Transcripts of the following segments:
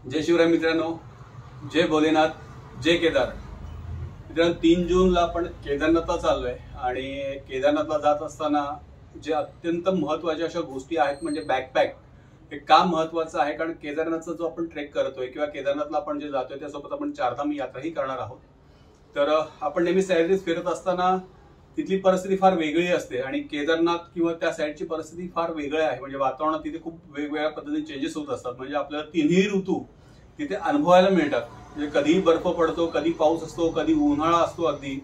जय शिवराय मित्रांनो, जय भोलेनाथ, जय केदार। मित्रांनो 3 जूनला आपण केदारनाथला चाललोय आणि केदारनाथला जात असताना जे अत्यंत महत्त्वाच्या अशा गोष्टी आहेत म्हणजे बॅकपॅक हे का महत्त्वाचं आहे, कारण केदारनाथचा जो आपण ट्रेक करतोय किंवा केदारनाथला आपण जे जातोय त्यासोबत आपण चारधाम यात्राही करणार आहोत। तर आपण नेहमी सह्याद्रीत फिरत असताना तिथली परिस्थिती फार वेगळी असते आणि केदारनाथ किंवा त्या साईडची परिस्थिती फार वेगळी आहे। म्हणजे वातावरणात तिथे खूप वेगवेगळ्या पद्धतीने चेंजेस होत असतात। म्हणजे आपल्याला तिन्ही ऋतू तिथे अनुभवायला मिळतात। म्हणजे कधी बर्फ पडतो, कधी पाऊस असतो, कधी उन्हाळा असतो अगदी।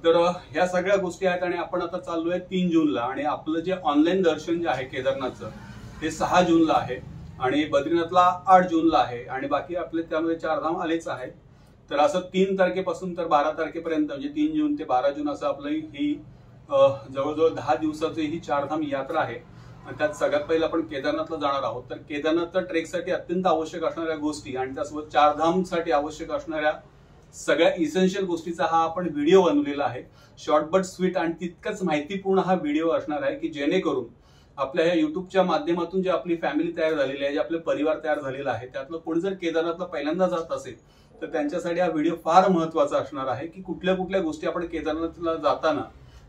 तर ह्या सगळ्या गोष्टी आहेत आणि आपण आता चाललोय 3 जूनला आणि आपलं जे ऑनलाईन दर्शन जे आहे केदारनाथचं ते 6 जूनला आहे आणि बद्रीनाथला 8 जूनला आहे आणि बाकी आपले त्यामध्ये चारधाम आलेच आहेत। तर असं 3 तारखेपासून तर 12 तारखेपर्यंत म्हणजे 3 जून ते 12 जून असं आपलं ही जवळजवळ 10 दिवसाची ही चारधाम यात्रा आहे। आणि त्यात सगळ्यात पहिलं आपण केदारनाथला जाणार आहोत। तर केदारनाथच्या ट्रेकसाठी अत्यंत आवश्यक असणाऱ्या गोष्टी आणि त्यासोबत चारधामसाठी आवश्यक असणाऱ्या सगळ्या इसेन्शियल गोष्टीचा हा आपण व्हिडिओ बनवलेला आहे। शॉर्ट बट स्वीट आणि तितकंच माहितीपूर्ण हा व्हिडिओ असणार आहे की जेणेकरून आपल्या ह्या युट्यूबच्या माध्यमातून जे आपली फॅमिली तयार झालेली आहे, जे आपले परिवार तयार झालेला आहे, त्यातलं कोणी जर केदारनाथला पहिल्यांदा जात असेल तर त्यांच्यासाठी हा व्हिडिओ फार महत्त्वाचा असणार आहे की कुठल्या कुठल्या गोष्टी आपण केदारनाथला जाताना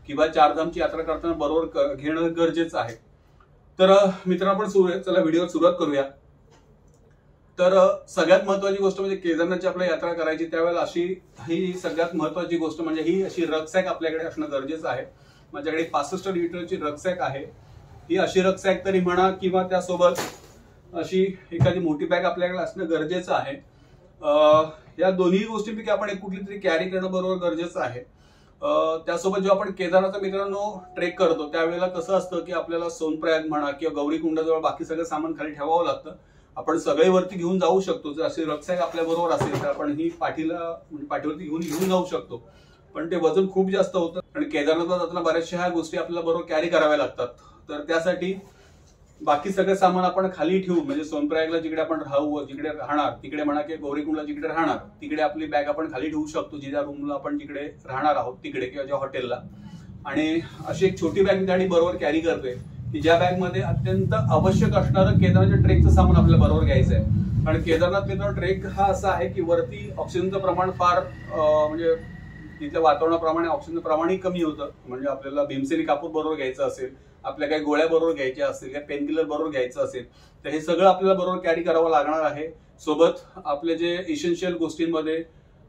किंवा चारधामची यात्रा करताना बरोबर घेणं गरजेचं आहे। तर मित्रांनो आपण चला व्हिडिओ सुरुवात करूया। तर सगळ्यात महत्त्वाची गोष्ट म्हणजे केदारनाथची आपल्याला यात्रा करायची त्यावेळेला अशी ही सगळ्यात महत्त्वाची गोष्ट म्हणजे ही अशी रक्सॅक आपल्याकडे असणं गरजेचं आहे। माझ्याकडे 65 लिटरची रक्सॅक आहे। ही अशी रक्सॅक तरी म्हणा किंवा त्यासोबत अशी एखादी मोठी बॅग आपल्याकडे असणं गरजेचं आहे। या दोन्ही गोष्टींपैकी आपण एक कुठली तरी कॅरी करणं बरोबर गरजेचं आहे। त्यासोबत जेव्हा आपण केदारनाथचा मित्रांनो ट्रेक करतो त्यावेळेला कसं असतं की आपल्याला सोनप्रयाग म्हणा किंवा गौरीकुंडाजवळ बाकी सगळं सामान खाली ठेवावं लागतं। आपण सगळे वरती घेऊन जाऊ शकतो, जर अशी रक्सॅक आपल्या बरोबर असेल तर आपण ही पाठीवरती घेऊन जाऊ शकतो, पण ते वजन खूप जास्त होतं आणि केदारनाथला जाताना बऱ्याचशा ह्या गोष्टी आपल्याला बरोबर कॅरी कराव्या लागतात। तर त्यासाठी बाकी सगळं सामान आपण खाली ठेवू, म्हणजे सोनप्रयागला जिकडे आपण राहू, जिकडे राहणार तिकडे म्हणा की गौरीकुंडला जिकडे राहणार तिकडे आपली बॅग आपण खाली ठेवू शकतो, ज्या रूमला आपण जिकडे राहणार आहोत तिकडे किंवा ज्या हॉटेलला। आणि अशी एक छोटी बॅग मी गाडी बरोबर कॅरी करतोय की ज्या बॅग मध्ये अत्यंत आवश्यक असणारं केदारनाथच्या ट्रेकचं सामान आपल्याला बरोबर घ्यायचं आहे। कारण केदारनाथ मित्रांनो ट्रेक हा असा आहे की वरती ऑक्सिजनचं प्रमाण फार म्हणजे तिथल्या वातावरणाप्रमाणे ऑक्सिजनचं प्रमाणही कमी होतं। म्हणजे आपल्याला भीमसेनी कापूर बरोबर घ्यायचं असेल, आपल्या काही गोळ्या बरोबर घ्यायच्या असतील, काही पेनकिलर बरोबर घ्यायचं असेल तर हे सगळं आपल्याला बरोबर कॅरी करावं लागणार आहे। सोबत आपले जे इसेन्शियल गोष्टींमध्ये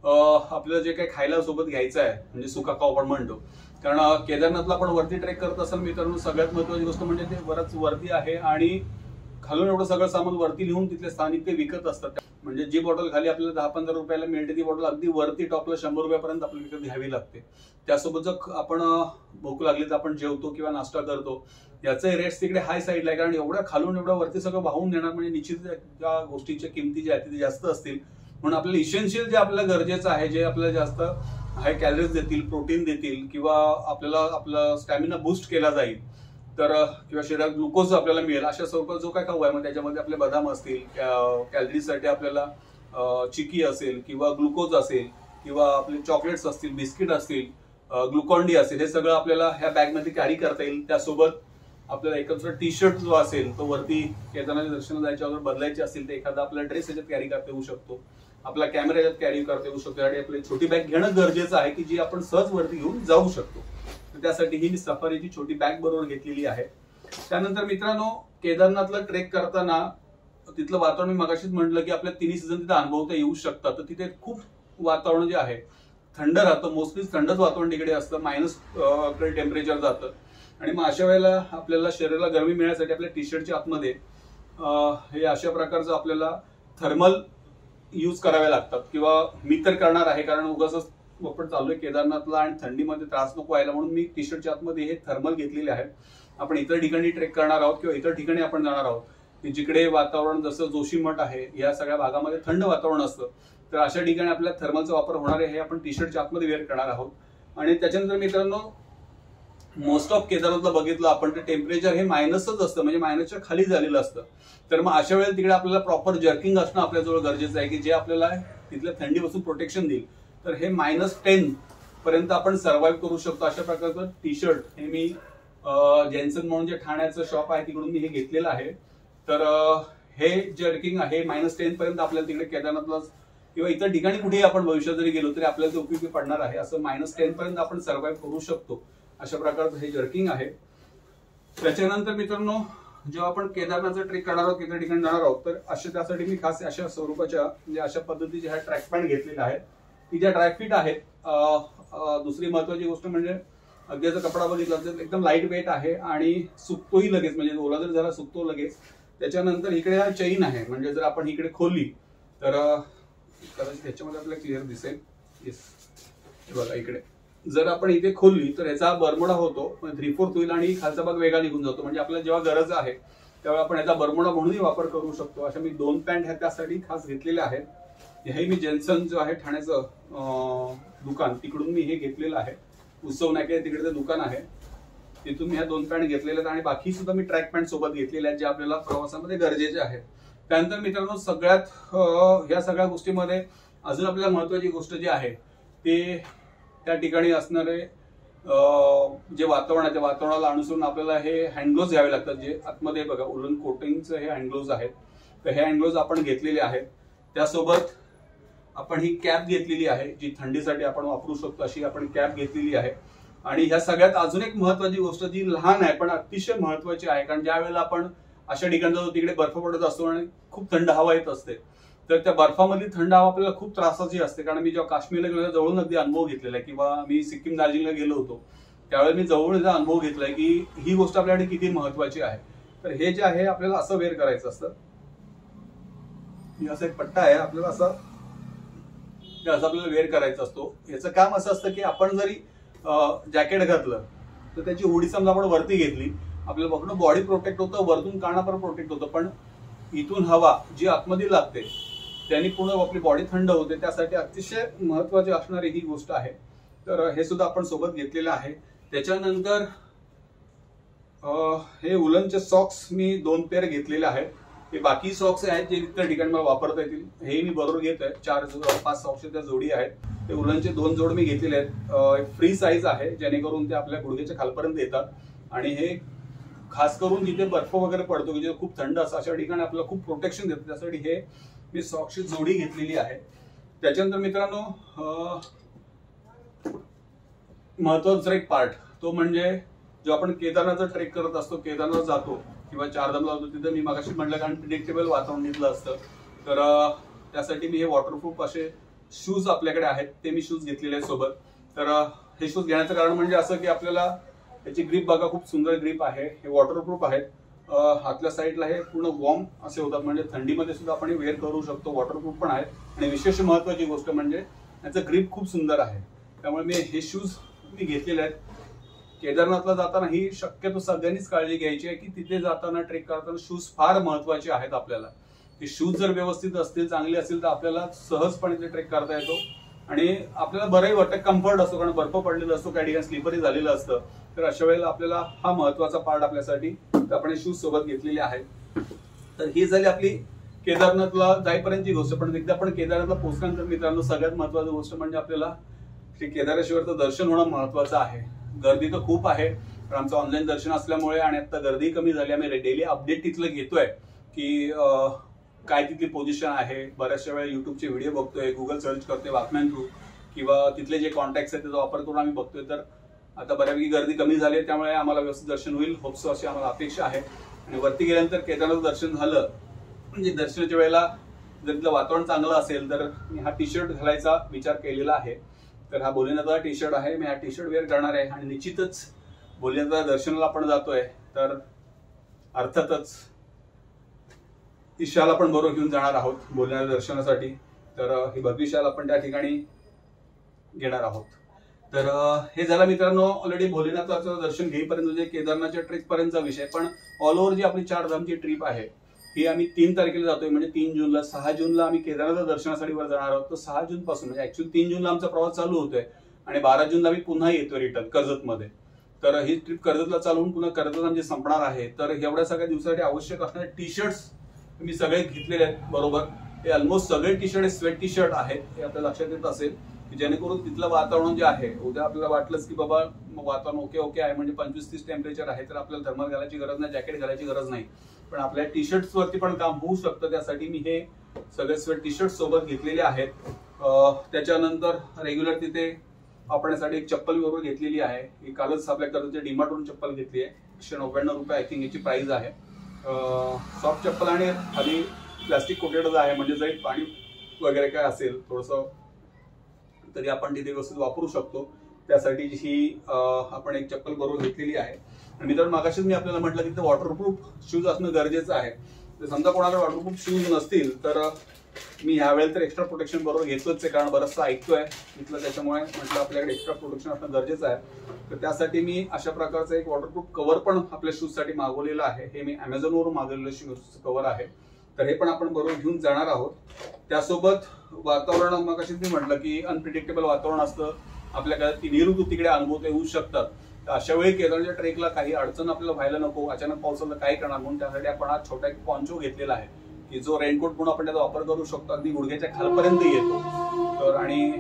आपल्याला जे काही खायला सोबत घ्यायचं आहे म्हणजे सुका खाऊ आपण म्हणतो। कारण केदारनाथला आपण वरती ट्रेक करत असाल मित्रांनो सगळ्यात महत्त्वाची गोष्ट म्हणजे ते बरंच वरती आहे आणि खालून एवढं सगळं सामान वरती लिहून तिथले स्थानिक ते विकत असतात। म्हणजे जी बॉटल खाली आपल्याला 10-15 रुपयाला मिळते ती बॉटल अगदी वरती टॉपला 100 रुपयापर्यंत आपल्याला विकत घ्यावी लागते। त्यासोबत जर आपण भूक लागली तर आपण जेवतो किंवा नाश्ता करतो याचे रेट्स तिकडे हाय साईडला आहे, कारण एवढ्या खालून एवढं वरती सगळं वाहून देणार म्हणजे निश्चित त्या गोष्टीच्या किमती ज्या आहेत ते जास्त असतील। म्हणून आपल्याला इसेन्शियल जे आपल्याला गरजेचं आहे, जे आपल्याला जास्त हाय कॅलरीज देतील, प्रोटीन देतील किंवा आपल्याला आपला स्टॅमिना बूस्ट केला जाईल तर किंवा शरीरात ग्लुकोज आपल्याला मिळेल अशा स्वरूपात जो काय खाऊ आहे, मग त्याच्यामध्ये आपले बदाम असतील, कॅलरीजसाठी आपल्याला चिकी असेल किंवा ग्लुकोज असेल किंवा आपले चॉकलेट्स असतील, बिस्किट असतील, ग्लुकॉन डी असेल, हे सगळं आपल्याला ह्या बॅगमध्ये कॅरी करता येईल। त्यासोबत आपल्याला एकत्र टी शर्ट जो असेल तो वरती केदारनाथच्या दर्शनाला जायच्या अगोदर बदलायचे असतील तर एखादा आपला ड्रेस याच्यात कॅरी करता येऊ शकतो, आपला कॅमेरा याच्यात कॅरी करता येऊ शकतो आणि आपली छोटी बॅग घेणं गरजेचं आहे की जी आपण सहज वरती घेऊन जाऊ शकतो। तर त्यासाठी ही मी सफारीची छोटी बॅग बरोबर घेतलेली आहे। त्यानंतर मित्रांनो केदारनाथला ट्रेक करताना तिथलं वातावरण मी मगाशीच म्हटलं की आपल्या तिन्ही सीझन तिथे अनुभवता येऊ शकतात। तर तिथे खूप वातावरण जे आहे थंड राहतं, मोस्टली थंडच वातावरण तिकडे असतं, मायनस टेम्परेचर जातं आणि मग अशा वेळेला आपल्याला शरीराला गरमी मिळण्यासाठी आपल्या टी शर्टच्या आतमध्ये हे अशा प्रकारचं आपल्याला थर्मल यूज करावे लागतात किंवा मी तर करणार आहे, कारण उगाच आपण चाललोय केदारनाथला आणि थंडीमध्ये त्रास नको व्हायला म्हणून मी टी शर्टच्या आतमध्ये हे थर्मल घेतलेले आहे। आपण इतर ठिकाणी ट्रेक करणार आहोत किंवा इतर ठिकाणी आपण जाणार आहोत की जिकडे वातावरण जसं जोशीमठ आहे या सगळ्या भागामध्ये थंड वातावरण असतं, तर अशा ठिकाणी आपल्याला थर्मलचा वापर होणार आहे, हे आपण टी शर्टच्या आतमध्ये वेअर करणार आहोत। आणि त्याच्यानंतर मित्रांनो मोस्ट ऑफ केदारनाथला बघितलं आपण तर टेम्परेचर हे मायनसच असतं, म्हणजे मायनसच्या खाली झालेलं असतं। तर मग अशा वेळेला तिकडे आपल्याला प्रॉपर जर्किंग असणं आपल्याजवळ गरजेचं आहे की जे आपल्याला तिथल्या थंडीपासून प्रोटेक्शन देईल। तर हे -10 पर्यंत आपण सर्व्हाइव्ह करू शकतो अशा प्रकारचं टी शर्ट हे मी जेन्सन म्हणून जे ठाण्याचं शॉप आहे तिकडून मी हे घेतलेलं आहे। तर हे जर्किंग आहे -10 पर्यंत आपल्याला तिकडे केदारनाथला किंवा इतर ठिकाणी कुठेही आपण भविष्यात जरी गेलो तरी आपल्याला ते उपयोगी पडणार आहे. असं -10 पर्यंत आपण सर्व्हाइव्ह करू शकतो अशा प्रकारचं हे जर्किंग आहे. त्याच्यानंतर मित्रांनो जेव्हा आपण केदारनाथचा ट्रेक करणार आहोत, इतर ठिकाणी जाणार आहोत, तर त्यासाठी मी खास अशा स्वरूपाच्या म्हणजे अशा पद्धतीच्या ह्या ट्रॅक पॅन्ट घेतलेल्या आहेत की ज्या ड्रायफिट आहेत. दुसरी महत्वाची गोष्ट म्हणजे अगदीचा कपडा बघितला तर एकदम लाईट वेट आहे आणि सुकतोही लगेच, म्हणजे ओला जर झाला सुकतो लगेच. त्याच्यानंतर इकडे हा चेन आहे, म्हणजे जर आपण इकडे खोलली तर कदाचित ह्याच्यामध्ये आपल्याला क्लिअर दिसेल. येस, बघा इकडे जर आपण इथे खोलली तर याचा बरमुडा होतो, 3/4 होईल आणि खालचा भाग वेगळा निघून जातो. म्हणजे आपल्याला जेव्हा गरज आहे त्यावेळेला आपण याचा बरमुडा म्हणूनही वापर करू शकतो. अशा मी 2 पॅन्ट ह्या त्यासाठी खास घेतलेल्या आहेत. हे मी जेन्सन जो आहे ठाण्याचं दुकान तिकडून मी हे घेतलेलं आहे. उत्सव नाके तिकडे ते दुकान आहे, तिथून मी ह्या 2 पॅन्ट घेतलेल्या आहेत आणि बाकी सुद्धा मी ट्रॅक पॅन्ट सोबत घेतलेल्या आहेत, जे आपल्याला प्रवासामध्ये गरजेचे आहेत. त्यानंतर मित्रांनो सगळ्यात या सगळ्या गोष्टीमध्ये अजून आपल्याला महत्वाची गोष्ट जी आहे ते त्या ठिकाणी असणारे जे वातावरण आहे त्या वातावरणाला अनुसरून आपल्याला हे हँडग्लोव्ज घ्यावे लागतात, जे आतमध्ये बघा उलन कोटिंगचे हे हँडग्लोव्ज आहेत. तर हे हँडग्लोव्ज आपण घेतलेले आहेत. त्यासोबत आपण ही कॅप घेतलेली आहे, जी थंडीसाठी आपण वापरू शकतो अशी आपण कॅप घेतलेली आहे. आणि ह्या सगळ्यात अजून एक महत्वाची गोष्ट जी लहान आहे पण अतिशय महत्वाची आहे, कारण ज्या वेळेला आपण अशा ठिकाणी जातो तिकडे बर्फ पडत असतो आणि खूप थंड हवा येत असते, तर त्या बर्फामधली थंड हवा आपल्याला खूप त्रासाची असते. कारण मी जेव्हा काश्मीरला गेलो जवळून अगदी अनुभव घेतलेला आहे, किंवा मी सिक्कीम दार्जिलिंगला गेलो होतो त्यावेळेस मी जवळून अनुभव घेतलाय की ही गोष्ट आपल्याकडे किती महत्वाची आहे. तर हे जे आहे आपल्याला असं वेअर करायचं असतं. असा एक पट्टा आहे आपल्याला असं आपल्याला वेअर करायचा असतो. याचं काम असं असतं की आपण जरी जॅकेट घातलं तर त्याची उडी समजा आपण वरती घेतली, आपल्याला बघणं बॉडी प्रोटेक्ट होतं, वरतून काना पण प्रोटेक्ट होतं, पण इथून हवा जी आतमध्ये लागते त्यांनी पूर्ण आपली बॉडी थंड होते. त्यासाठी अतिशय महत्वाची असणारी ही गोष्ट आहे. तर हे सुद्धा आपण सोबत घेतलेलं आहे. त्याच्यानंतर हे उलनचे सॉक्स मी 2 पेअर घेतलेले आहेत. हे बाकी सॉक्स आहेत जे इतर ठिकाणी मला वापरता येतील, हे मी बरोबर घेतोय. 4-5 सॉक्सच्या जोडी आहेत. ते उलनचे 2 जोड मी घेतलेले आहेत. फ्री साईज आहे, जेणेकरून ते आपल्या गुडघ्याच्या खालपर्यंत येतात. आणि हे खास करून जिथे बर्फ वगैरे पडतो की जे खूप थंड असं अशा ठिकाणी आपल्याला खूप प्रोटेक्शन देतं, त्यासाठी हे मी सॉक्सची जोडी घेतलेली आहे. त्याच्यानंतर मित्रांनो महत्वाचा एक पार्ट तो म्हणजे जो आपण केदारनाथचा ट्रेक करत असतो, केदारनाथ जातो किंवा चारधामला जातो, तिथे मी मागाशी म्हटलं कारण प्रिडिक्टेबल वातावरण घेतलं असतं, तर त्यासाठी मी हे वॉटरप्रूफ असे शूज आपल्याकडे आहेत, ते मी शूज घेतलेले आहेत सोबत. तर हे शूज घेण्याचं कारण म्हणजे असं की आपल्याला याची ग्रिप बघा, खूप सुंदर ग्रिप आहे. हे वॉटरप्रूफ आहेत. हातल्या साईडला हे पूर्ण वॉर्म असे होतात, म्हणजे थंडीमध्ये सुद्धा आपण वेअर करू शकतो. वॉटरप्रूफ पण आहेत. आणि विशेष महत्वाची गोष्ट म्हणजे याचं ग्रिप खूप सुंदर आहे. त्यामुळे मी हे शूज मी घेतलेले आहेत. केदारनाथला जाताना ही शक्यतो सगळ्यांनीच काळजी घ्यायची आहे की तिथे जाताना ट्रेक करताना शूज फार महत्वाचे आहेत आपल्याला. ते शूज जर व्यवस्थित असतील, चांगले असतील, तर आपल्याला सहजपणे ते ट्रेक करता येतो आणि आपल्याला बरंही वाटतं, कम्फर्ट असतो, कारण बर्फ पडलेला असतो, काही ठिकाणी स्लिपरी झालेलं असतं. तर अशा वेळेला आपल्याला हा महत्वाचा पार्ट आपल्यासाठी आपण शूज सोबत घेतलेले आहेत. तर ही झाली आपली केदारनाथला जाईपर्यंतची गोष्ट. पण एकदा आपण केदारनाथला पोहोचल्यानंतर मित्रांनो सगळ्यात महत्वाची गोष्ट म्हणजे आपल्याला श्री केदारेश्वरचं दर्शन होणं महत्वाचं आहे. गर्दी तर खूप आहे, पण आमचं ऑनलाईन दर्शन असल्यामुळे आणि आता गर्दी कमी झाली, आम्ही डेली अपडेट तिथलं घेतोय की काय तिथली पोझिशन आहे. बऱ्याचशा वेळा युट्यूबचे व्हिडिओ बघतोय, गुगल सर्च करतोय बातम्यां थ्रू, किंवा तिथले जे कॉन्टॅक्ट्स आहेत त्याचा वापर करून आम्ही बघतोय. तर आता बऱ्यापैकी गर्दी कमी झाली आहे, त्यामुळे आम्हाला व्यवस्थित दर्शन होईल, होपसो अशी आम्हाला अपेक्षा आहे. आणि वरती गेल्यानंतर केदारनाथ दर्शन झालं म्हणजे दर्शनाच्या वेळेला जर तिथलं वातावरण चांगलं असेल तर मी हा टी शर्ट घालायचा विचार केलेला आहे. तर हा भोलेनाथचा टी शर्ट आहे, मी हा टी शर्ट वेअर करणार आहे. आणि निश्चितच भोलेनाथच्या दर्शनाला आपण जातोय तर अर्थातच ती शाल आपण बरोबर घेऊन जाणार आहोत भोलेनाथ दर्शनासाठी. तर ही भगवी शाल आपण त्या ठिकाणी घेणार आहोत. तर हे झालं मित्रांनो ऑलरेडी भोलेनाथाचं दर्शन घेईपर्यंत म्हणजे केदारनाथच्या ट्रेक पर्यंतचा विषय. पण ऑल ओव्हर जी आपली चारधामची ट्रिप आहे ही आम्ही 3 तारखेला जातोय, म्हणजे 3 जूनला. 6 जूनला आम्ही केदारनाथ दर्शनासाठी वर जाणार आहोत. तर 6 जून पासून म्हणजे ऍक्च्युअली 3 जूनला आमचा प्रवास चालू होतोय आणि 12 जूनला आम्ही पुन्हा येतोय रिटर्न कर्जतमध्ये. तर ही ट्रिप कर्जतला चालवून पुन्हा कर्जत आमची संपणार आहे. तर एवढ्या सगळ्या दिवसासाठी आवश्यक असणारे टी शर्ट्स मी सगळे घेतलेले आहेत बरोबर. हे ऑलमोस्ट सगळे टी शर्ट हे स्वेट टी शर्ट आहेत, हे आपल्या लक्षात येत असेल की जेणेकरून तिथलं वातावरण जे आहे, उद्या आपल्याला वाटलंच की बाबा वातावरण ओके आहे म्हणजे 25-30 टेम्परेचर आहे, तर आपल्याला थर्मल घालायची गरज नाही, जॅकेट घालायची गरज नाही. पण आपल्या टी शर्ट्स वरती पण काम होऊ शकतं. त्यासाठी मी हे सगळे टी शर्ट सोबत घेतलेले आहेत. त्याच्यानंतर रेग्युलर तिथे वापरण्यासाठी एक चप्पल बरोबर घेतलेली आहे. ही कालच आपल्या कर्जच्या डीमार्ट वरून चप्पल घेतली आहे. 199 रुपये आय थिंक याची प्राइस आहे. सॉफ्ट चप्पल आणि खाली प्लास्टिक कोटेडच आहे, म्हणजे जरी पाणी वगैरे काय असेल थोडंसं तरी आपण तिथे व्यवस्थित वापरू शकतो. त्यासाठी ही आपण एक चप्पल बरोबर घेतलेली आहे. आणि मित्रांनो, मागाशीच मी आपल्याला म्हटलं की वॉटरप्रूफ शूज असणं गरजेचं आहे. तर समजा कोणाला वॉटरप्रूफ शूज नसतील तर मी ह्यावेळेला तर एक्स्ट्रा प्रोटेक्शन बरोबर घेतलंच आहे, कारण बरंचसं ऐकतोय तिथलं, त्याच्यामुळे म्हटलं आपल्याकडे एक्स्ट्रा प्रोटेक्शन असणं गरजेचं आहे. तर त्यासाठी मी अशा प्रकारचं एक वॉटरप्रूफ कव्हर पण आपल्या शूज साठी मागवलेलं आहे. हे मी अमेझॉनवरून मागवलेलं शूज कव्हर आहे. तर हे पण आपण बरोबर घेऊन जाणार आहोत. त्यासोबत वातावरण, मगाशीच मी म्हटलं की अनप्रिडिक्टेबल वातावरण असतं, आपल्याकडे तिन्ही ऋतू तिकडे अनुभवता येऊ शकतात. तर अशा वेळी केदारच्या ट्रेकला काही अडचण आपल्याला व्हायला नको, अचानक पाऊस आला काय करणार, म्हणून त्यासाठी आपण हा छोटा एक पॉन्चो घेतलेला आहे की जो रेनकोट म्हणून आपण त्याचा वापर करू शकतो. अगदी गुडघ्याच्या खालपर्यंत येतो. तर आणि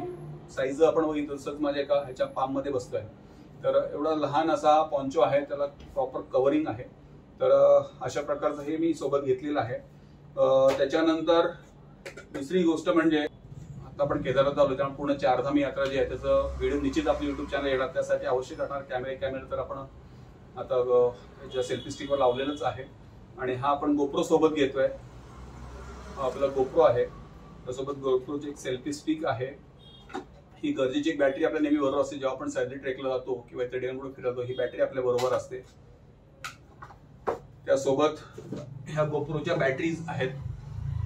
साईज आपण बघितलं तसंच माझ्या एका ह्याच्या पाम मध्ये बसतोय. तर एवढा लहान असा पॉन्चो आहे, त्याला प्रॉपर कव्हरिंग आहे. तर अशा प्रकारचं हे मी सोबत घेतलेलं आहे. त्याच्यानंतर दुसरी गोष्ट म्हणजे आता आपण केदारनाथ आलो, त्यामुळे पूर्ण चारधाम यात्रा जी आहे त्याचं व्हिडिओ निश्चित आपल्या युट्यूब चॅनल येणार. त्यासाठी आवश्यक असणार कॅमेरा तर आपण आता सेल्फी स्टिकवर लावलेलंच आहे. आणि हा आपण गोप्रो सोबत घेतोय. आपला गोप्रो आहे, त्यासोबत गोप्रोची एक सेल्फी स्टिक आहे. ही गरजेची एक बॅटरी आपल्या नेहमी बरोबर असते, जेव्हा आपण सॅलरी ट्रेकला जातो किंवा इतर ठिकाणी फिरतो, ही बॅटरी आपल्या बरोबर असते. त्यासोबत ह्या गोप्रोच्या बॅटरीज आहेत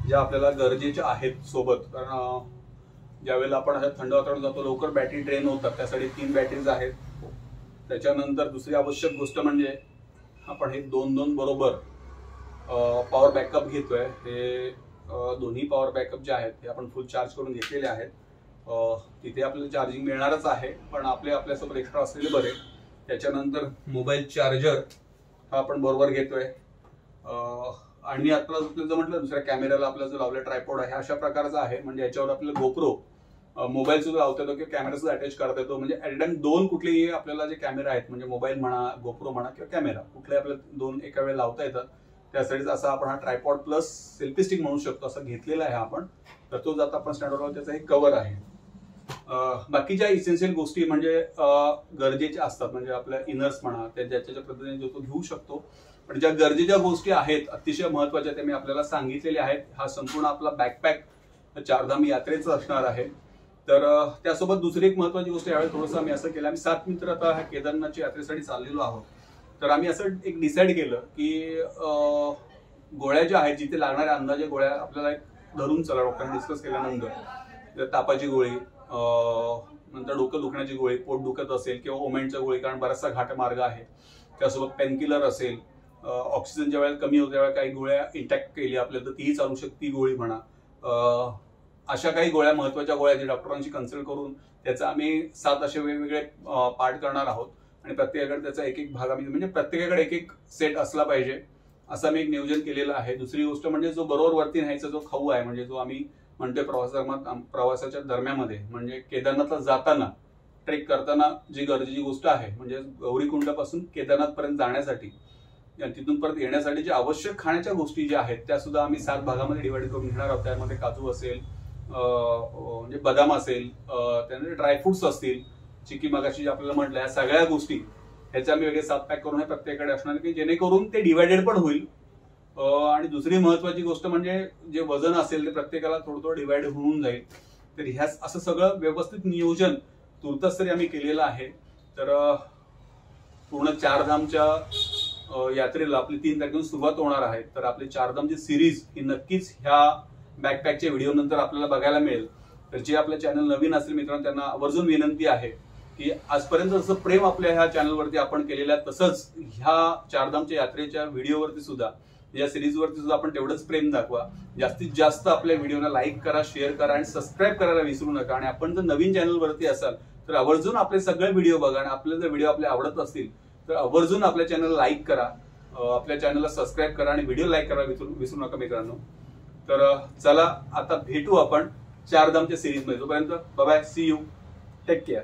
ज्या आपल्याला गरजेच्या आहेत सोबत, कारण ज्यावेळेला आपण अशा थंड वातावरणात जातो लवकर बॅटरी ड्रेन होतात, त्यासाठी 3 बॅटरीज आहेत. त्याच्यानंतर दुसरी आवश्यक गोष्ट म्हणजे आपण हे दोन बरोबर पॉवर बॅकअप घेतोय. हे दोन्ही पॉवर बॅकअप जे आहेत ते आपण फुल चार्ज करून घेतलेले आहेत. तिथे आपल्याला चार्जिंग मिळणारच आहे, पण आपल्यासोबत एक्स्ट्रा असलेले बरे. त्याच्यानंतर मोबाईल चार्जर हा आपण बरोबर घेतोय. आणि आता जर म्हटलं दुसऱ्या कॅमेऱ्याला आपला जो लावला ट्रायपॉड आहे अशा प्रकारचा आहे, म्हणजे याच्यावर आपल्याला गोप्रो मोबाईल सुद्धा लावता येतो किंवा कॅमेरा सुद्धा अटॅच करता येतो. म्हणजे ऍट टाइम 2 कुठलेही आपल्याला जे कॅमेरा आहेत, म्हणजे मोबाईल म्हणा, गोप्रो म्हणा किंवा कॅमेरा, कुठलेही आपल्याला 2 एका वेळेला लावता येतात. त्यासाठीच असा आपण हा ट्रायपॉड प्लस सेल्फी स्टिक म्हणू शकतो असं घेतलेला आहे आपण. तर तो जाता आपण स्टँडवर त्याचा एक कव्हर आहे. बाकीच्या इसेन्शियल गोष्टी म्हणजे गरजेच्या असतात, म्हणजे आपल्या इनर्स म्हणा, त्या ज्याच्या पद्धतीने जो तो घेऊ शकतो. पण ज्या गरजेच्या गोष्टी आहेत अतिशय महत्वाच्या त्या मी आपल्याला सांगितलेल्या आहेत. हा संपूर्ण आपला बॅकपॅक चारधाम यात्रेचा असणार आहे. तर त्यासोबत दुसरी एक महत्वाची गोष्ट यावेळी थोडंसं आम्ही असं केलं, आम्ही 7 मित्र आता ह्या केदारनाथच्या यात्रेसाठी चाललेलो आहोत. तर आम्ही असं एक डिसाईड केलं की गोळ्या ज्या आहेत, जिथे लागणाऱ्या अंदाजे गोळ्या आपल्याला एक धरून चला, डॉक्टरांनी डिस्कस केल्यानंतर तापाची गोळी, नंतर डोकं दुखण्याची गोळी, पोट दुखत असेल किंवा ओमेंटच्या गोळी, कारण बराचसा घाट मार्ग आहे. त्यासोबत पेनकिलर असेल, ऑक्सिजन ज्या वेळेला कमी होत्या त्यावेळेला काही गोळ्या इंटॅक्ट केली आपल्याला तर तीही चालू शकते, ती गोळी म्हणा. अशा काही गोळ्या, महत्वाच्या गोळ्या जी डॉक्टरांशी कन्सल्ट करून त्याचा आम्ही 7 असे वेगवेगळे पार्ट करणार आहोत. आणि प्रत्येकाकडे त्याचा एक भाग आम्ही, म्हणजे प्रत्येकाकडे एक सेट असला पाहिजे असं आम्ही एक नियोजन केलेलं आहे. दुसरी गोष्ट म्हणजे जो बरोबर वरती न्यायचा जो खाऊ आहे, म्हणजे जो आम्ही म्हणतोय प्रवासाच्या दरम्यानमध्ये, म्हणजे केदारनाथला जाताना ट्रेक करताना जी गरजेची गोष्ट आहे, म्हणजे गौरीकुंडापासून केदारनाथ पर्यंत जाण्यासाठी तिथून परत येण्यासाठी जे आवश्यक खाण्याच्या गोष्टी ज्या आहेत त्या सुद्धा आम्ही 7 भागामध्ये डिवाइड करून घेणार आहोत. त्यामध्ये काजू असेल, म्हणजे बदाम असेल, त्यानंतर ड्रायफ्रुट्स असतील, चिकी मगाशी आपल्याला म्हटलं, या सगळ्या गोष्टी ह्याचे आम्ही वेगळे 7 पॅक करून हे प्रत्येकाकडे असणार की जेणेकरून ते डिवायडेड पण होईल. आणि दुसरी महत्वाची गोष्ट म्हणजे जे वजन असेल ते प्रत्येकाला थोडं डिवाइड होऊन जाईल. तर ह्या असं सगळं व्यवस्थित नियोजन तुर्तच तरी आम्ही केलेलं आहे. तर पूर्ण चारधामच्या यात्रेला आपली 3 तारखेपासून सुरुवात होणार आहे. तर आपली चारधामची सिरीज ही नक्कीच ह्या बॅकपॅकच्या व्हिडिओ नंतर आपल्याला बघायला मिळेल. तर जे आपल्या चॅनल नवीन असेल मित्रांनो त्यांना आवर्जून विनंती आहे की आजपर्यंत जसं प्रेम आपल्या ह्या चॅनलवरती आपण केलेलं आहे तसंच ह्या चारधामच्या यात्रेच्या व्हिडिओवरती सुद्धा, या सिरीजवरती सुद्धा आपण तेवढंच प्रेम दाखवा. जास्तीत जास्त आपल्या व्हिडिओला लाईक करा, शेअर करा आणि सबस्क्राईब करायला विसरू नका. आणि आपण जर नवीन चॅनलवरती असाल तर आवर्जून आपले सगळे व्हिडिओ बघा. आणि आपले जर व्हिडिओ आपले आवडत असतील तर आवर्जून आपल्या चॅनलला लाईक करा, आपल्या चॅनलला सबस्क्राईब करा आणि व्हिडिओ लाईक करा विसरू नका मित्रांनो. तर चला आता भेटू आपण चारधामच्या सिरीज मध्ये. तोपर्यंत bye bye, see you, take care.